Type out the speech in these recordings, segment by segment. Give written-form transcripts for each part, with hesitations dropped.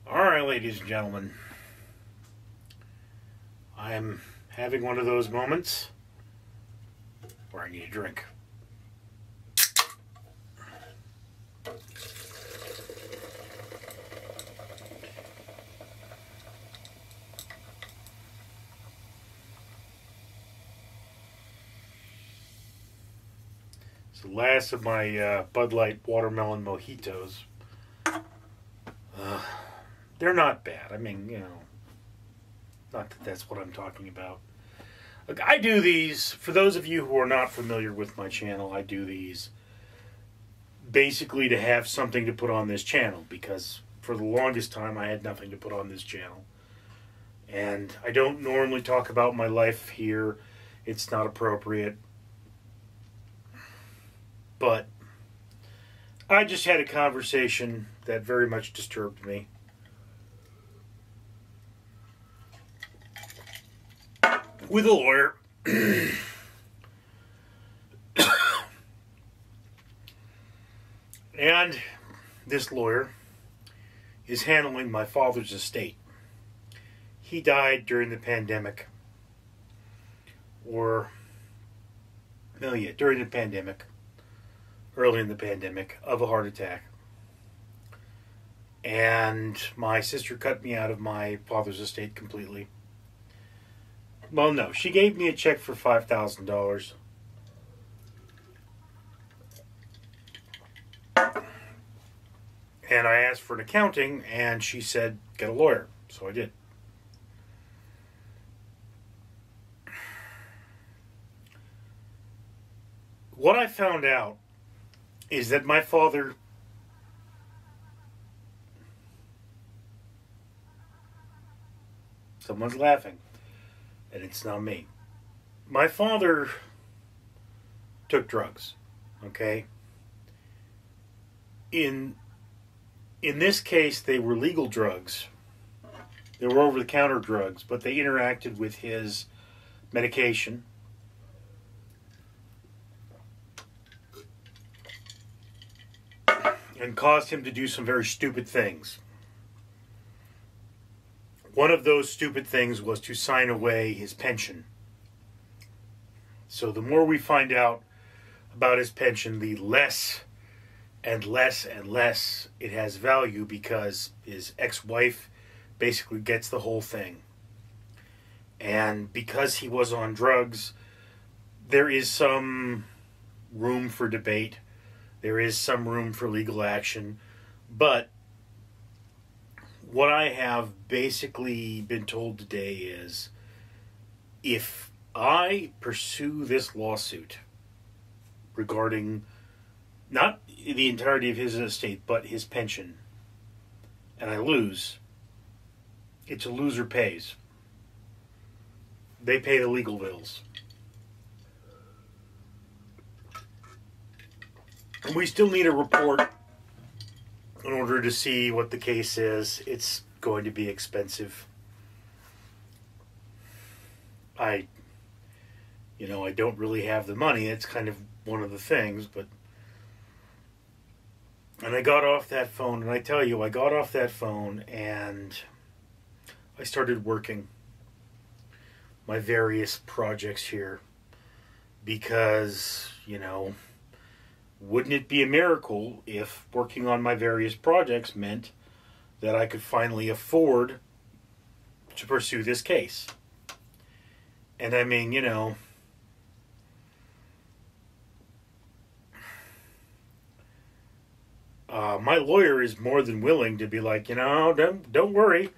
Alright, ladies and gentlemen. I'm having one of those moments where I need a drink. It's the last of my Bud Light watermelon mojitos. They're not bad. I mean, not that that's what I'm talking about. Look, I do these, for those of you who are not familiar with my channel, I do these basically to have something to put on this channel, because for the longest time I had nothing to put on this channel. And I don't normally talk about my life here. It's not appropriate. But I just had a conversation that very much disturbed me. With a lawyer. And this lawyer is handling my father's estate. He died during the pandemic. During the pandemic. Early in the pandemic, of a heart attack. And my sister cut me out of my father's estate completely. Well, no, she gave me a check for $5,000. And I asked for an accounting, and she said, get a lawyer. So I did. What I found out is that my father someone's laughing, and it's not me. My father took drugs, okay? In this case, they were legal drugs. They were over-the-counter drugs, but they interacted with his medication. And caused him to do some very stupid things. One of those stupid things was to sign away his pension. So the more we find out about his pension, the less and less and less it has value, because his ex-wife basically gets the whole thing. And because he was on drugs, there is some room for debate. There is some room for legal action. But what I have basically been told today is, if I pursue this lawsuit regarding not the entirety of his estate, but his pension, and I lose, it's a loser pays. They pay the legal bills. And we still need a report in order to see what the case is. It's going to be expensive. I don't really have the money. It's kind of one of the things, but... And I got off that phone, and I tell you, I got off that phone, and I started working my various projects here, because, wouldn't it be a miracle if working on my various projects meant that I could finally afford to pursue this case? And I mean, my lawyer is more than willing to be like, don't worry.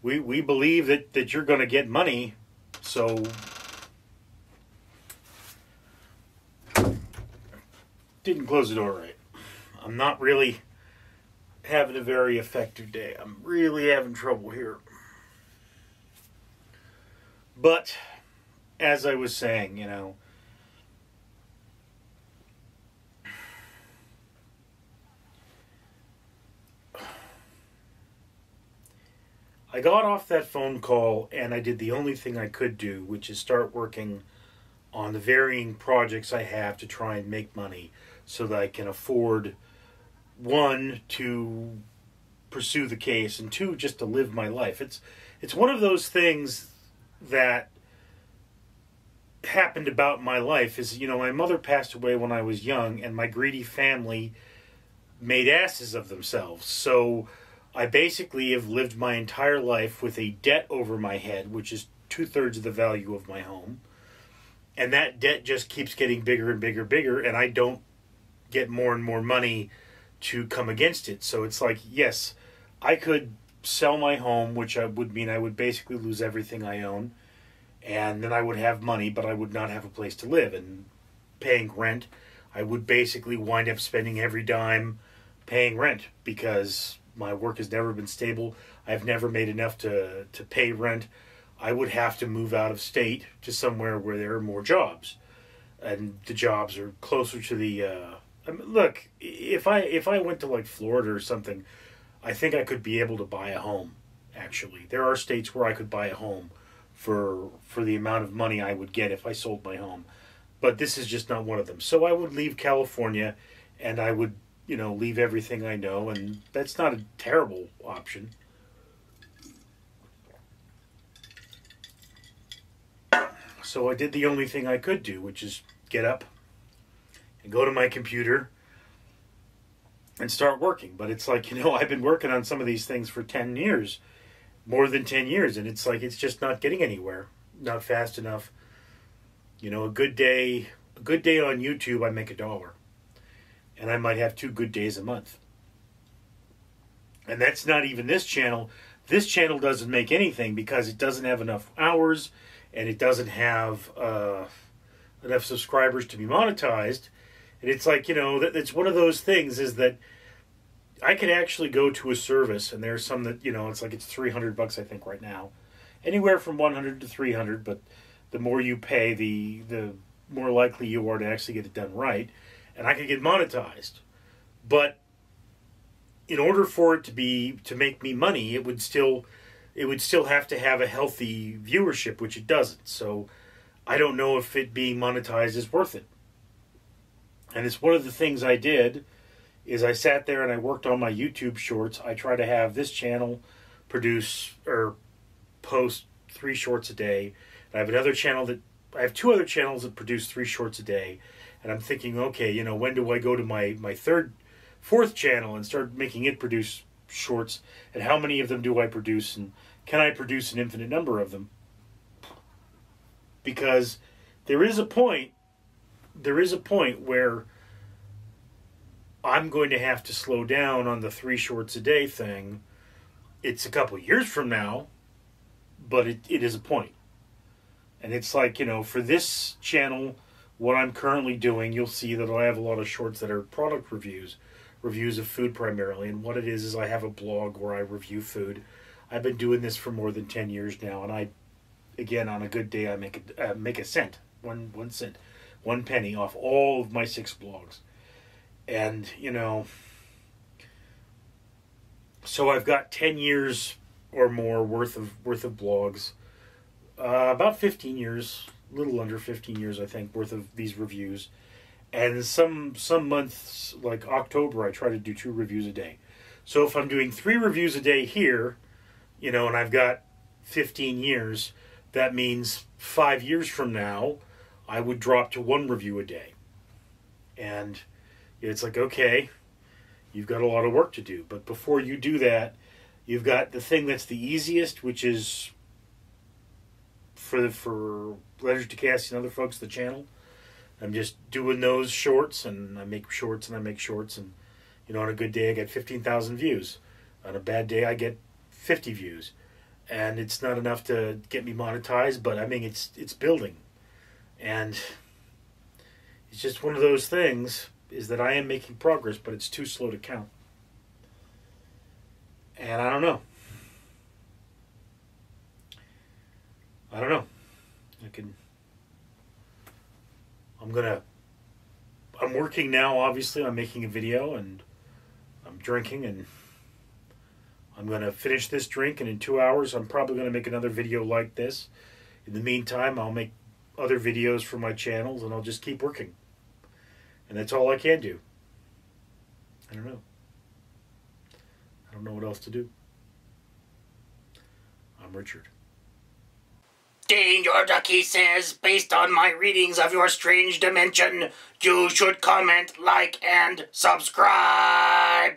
We believe that you're going to get money, so... Didn't close the door right. I'm not really having a very effective day. I'm really having trouble here. But, as I was saying, I got off that phone call, and I did the only thing I could do, which is start working on the varying projects I have to try and make money, so that I can afford, one, to pursue the case, and two, just to live my life. It's one of those things that happened about my life is, my mother passed away when I was young, and my greedy family made asses of themselves. So I basically have lived my entire life with a debt over my head, which is 2/3 of the value of my home. And that debt just keeps getting bigger and bigger and bigger, and I don't get more and more money to come against it. So it's like, yes, I could sell my home, which would mean I would basically lose everything I own, and then I would have money, but I would not have a place to live. And paying rent, I would basically wind up spending every dime paying rent, because my work has never been stable. I've never made enough to pay rent. I would have to move out of state to somewhere where there are more jobs, and the jobs are closer to the. Look, if I went to like Florida or something, I think I could be able to buy a home. Actually, there are states where I could buy a home for the amount of money I would get if I sold my home, but this is just not one of them. So I would leave California, and I would leave everything I know, and that's not a terrible option. So I did the only thing I could do, which is get up and go to my computer and start working. But it's like, I've been working on some of these things for 10 years, more than 10 years, and it's like it's just not getting anywhere, not fast enough. A good day on YouTube, I make $1, and I might have 2 good days a month. And that's not even this channel. This channel doesn't make anything because it doesn't have enough hours, and it doesn't have enough subscribers to be monetized. And it's like, it's one of those things is that I could actually go to a service, and there's some that, it's like it's $300 I think right now. Anywhere from $100 to $300, but the more you pay, the more likely you are to actually get it done right. And I could get monetized. But in order for it to make me money, it would still have to have a healthy viewership, which it doesn't. So I don't know if it being monetized is worth it. And it's one of the things I did is I sat there and I worked on my YouTube shorts. I try to have this channel produce or post 3 shorts a day. And I have 2 other channels that produce 3 shorts a day. And I'm thinking, okay, when do I go to my 4th channel and start making it produce shorts? And how many of them do I produce? And can I produce an infinite number of them? Because there is a point where I'm going to have to slow down on the 3 shorts a day thing. It's a couple years from now, but it is a point. And it's like, for this channel, what I'm currently doing, you'll see that I have a lot of shorts that are product reviews of food primarily. And what it is I have a blog where I review food. I've been doing this for more than 10 years now, and again, on a good day, I make a cent, one cent, 1 penny off all of my 6 blogs. And, so I've got 10 years or more worth of blogs, about 15 years, a little under 15 years, I think, worth of these reviews. And some months, like October, I try to do 2 reviews a day. So if I'm doing 3 reviews a day here, and I've got 15 years, that means 5 years from now, I would drop to 1 review a day. And it's like, okay, you've got a lot of work to do. But before you do that, you've got the thing that's the easiest, which is for Leisure to Cassie and other folks, the channel. I'm just doing those shorts, and I make shorts, and I make shorts. And, on a good day, I get 15,000 views. On a bad day, I get 50 views. And it's not enough to get me monetized, but I mean, it's building. And it's just one of those things, is that I am making progress, but it's too slow to count. And I don't know. I'm working now, obviously. I'm making a video, and I'm drinking, and I'm going to finish this drink, and in 2 hours, I'm probably going to make another video like this. In the meantime, I'll make other videos for my channels, and I'll just keep working. And that's all I can do. I don't know. don't know what else to do. I'm Richard. Dean, your ducky says, based on my readings of your strange dimension, you should comment, like, and subscribe.